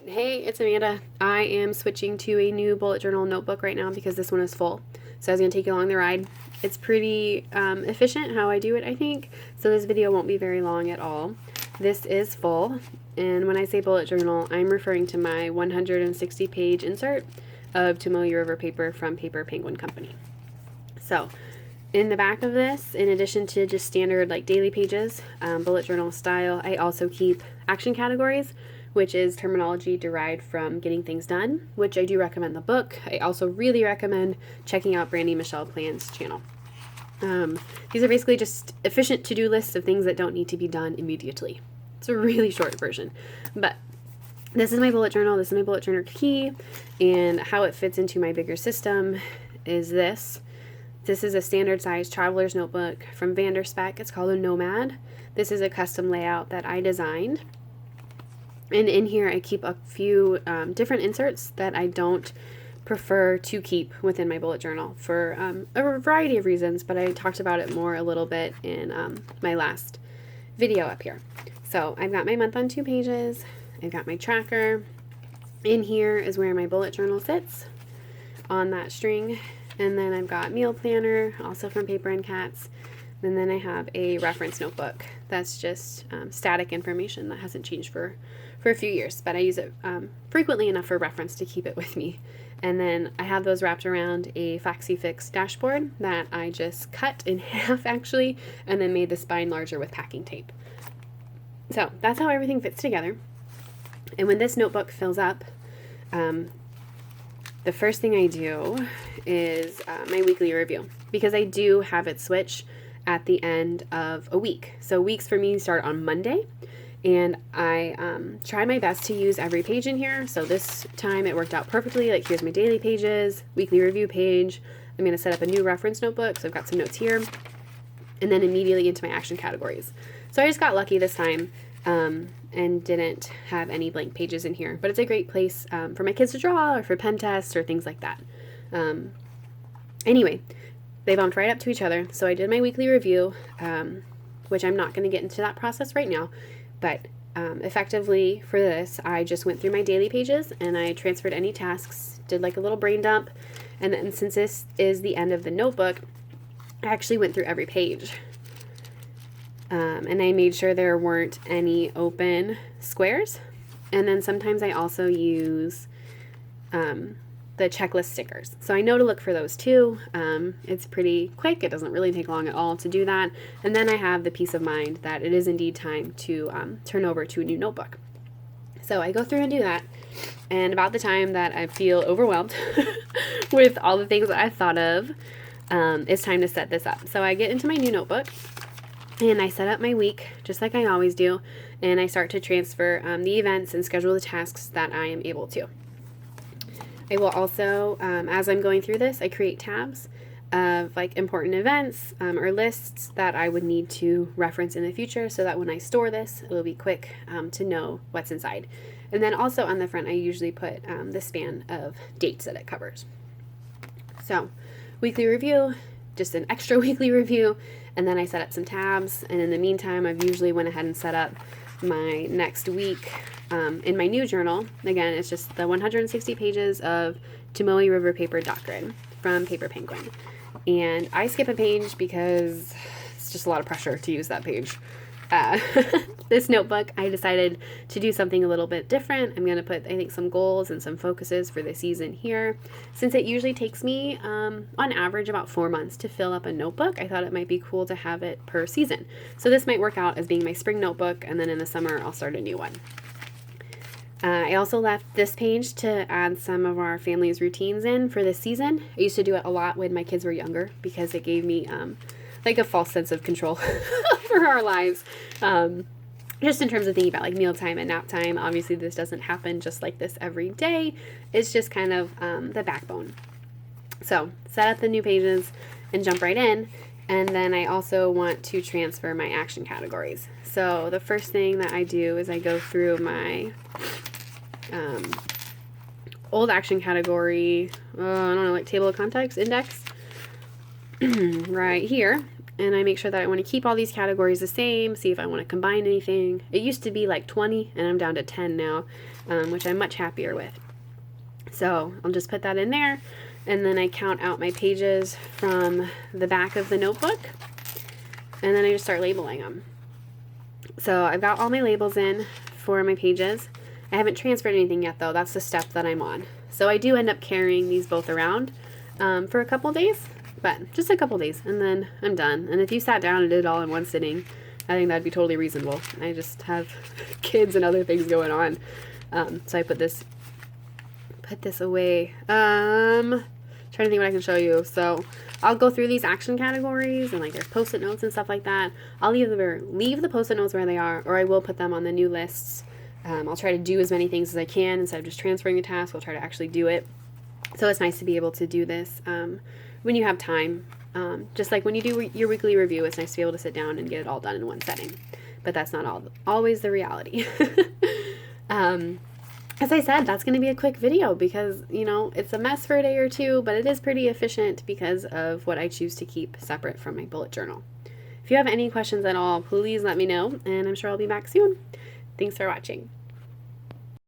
Hey, it's Amanda. I am switching to a new bullet journal notebook right now because this one is full. So I was going to take you along the ride. It's pretty efficient how I do it, I think. So this video won't be very long at all. This is full. And when I say bullet journal, I'm referring to my 160 page insert of Tomoe River paper from Paper Penguin Company. So in the back of this, in addition to just standard like daily pages, bullet journal style, I also keep action categories, which is terminology derived from Getting Things Done, which I do recommend the book. I also really recommend checking out Brandy Michelle Plan's channel. These are basically just efficient to-do lists of things that don't need to be done immediately. It's a really short version, but this is my bullet journal. This is my bullet journal key, and how it fits into my bigger system is this. This is a standard size traveler's notebook from Vanderspec. It's called a Nomad. This is a custom layout that I designed. And in here I keep a few different inserts that I don't prefer to keep within my bullet journal for a variety of reasons, but I talked about it more a little bit in my last video up here. So I've got my month on 2 pages, I've got my tracker. In here is where my bullet journal sits on that string, and then I've got meal planner, also from Paper and Cats, and then I have a reference notebook that's just static information that hasn't changed for a few years, but I use it frequently enough for reference to keep it with me. And then I have those wrapped around a FlexiFix dashboard that I just cut in half actually, and then made the spine larger with packing tape. So that's how everything fits together. And when this notebook fills up, the first thing I do is my weekly review, because I do have it switch at the end of a week. So weeks for me start on Monday, and I try my best to use every page in here. So this time it worked out perfectly. Like, here's my daily pages, weekly review page. I'm going to set up a new reference notebook, so I've got some notes here, and then immediately into my action categories. So I just got lucky this time and didn't have any blank pages in here, but it's a great place for my kids to draw, or for pen tests or things like that. Anyway, they bumped right up to each other. So I did my weekly review, which I'm not going to get into that process right now, but effectively for this, I just went through my daily pages and I transferred any tasks, did like a little brain dump, and then since this is the end of the notebook, I actually went through every page. And I made sure there weren't any open squares. And then sometimes I also use the checklist stickers. So I know to look for those too. It's pretty quick. It doesn't really take long at all to do that. And then I have the peace of mind that it is indeed time to turn over to a new notebook. So I go through and do that. And about the time that I feel overwhelmed with all the things that I thought of, it's time to set this up. So I get into my new notebook and I set up my week just like I always do. And I start to transfer the events and schedule the tasks that I am able to. I will also, as I'm going through this, I create tabs of like important events or lists that I would need to reference in the future, so that when I store this, it will be quick to know what's inside. And then also on the front, I usually put the span of dates that it covers. So weekly review, just an extra weekly review, and then I set up some tabs. And in the meantime, I've usually went ahead and set up my next week in my new journal. Again, it's just the 160 pages of Tomoe River paper dot grid from Paper Penguin. And I skip a page because it's just a lot of pressure to use that page. This notebook, I decided to do something a little bit different. I'm going to put, I think, some goals and some focuses for the season here. Since it usually takes me, on average, about 4 months to fill up a notebook, I thought it might be cool to have it per season. So this might work out as being my spring notebook, and then in the summer, I'll start a new one. I also left this page to add some of our family's routines in for this season. I used to do it a lot when my kids were younger because it gave me like a false sense of control for our lives. Just in terms of thinking about like mealtime and nap time. Obviously this doesn't happen just like this every day. It's just kind of the backbone. So set up the new pages and jump right in. And then I also want to transfer my action categories. So the first thing that I do is I go through my old action category, I don't know, like table of contents index right here. and I make sure that I want to keep all these categories the same, see if I want to combine anything. It used to be like 20 and I'm down to 10 now, which I'm much happier with. So I'll just put that in there, and then I count out my pages from the back of the notebook, and then I just start labeling them. So I've got all my labels in for my pages. I haven't transferred anything yet though. That's the step that I'm on. So I do end up carrying these both around for a couple days, but just a couple days, and then I'm done. And if you sat down and did it all in one sitting, I think that'd be totally reasonable. I just have kids and other things going on. So I put this away. Trying to think what I can show you. So I'll go through these action categories, and like there's post-it notes and stuff like that. I'll either leave the post-it notes where they are, or I will put them on the new lists. I'll try to do as many things as I can instead of just transferring a task. I'll try to actually do it. So it's nice to be able to do this when you have time. Just like when you do your weekly review, it's nice to be able to sit down and get it all done in one setting. But that's not always the reality. As I said, that's going to be a quick video because, you know, it's a mess for a day or two, but it is pretty efficient because of what I choose to keep separate from my bullet journal. If you have any questions at all, please let me know, and I'm sure I'll be back soon. Thanks for watching.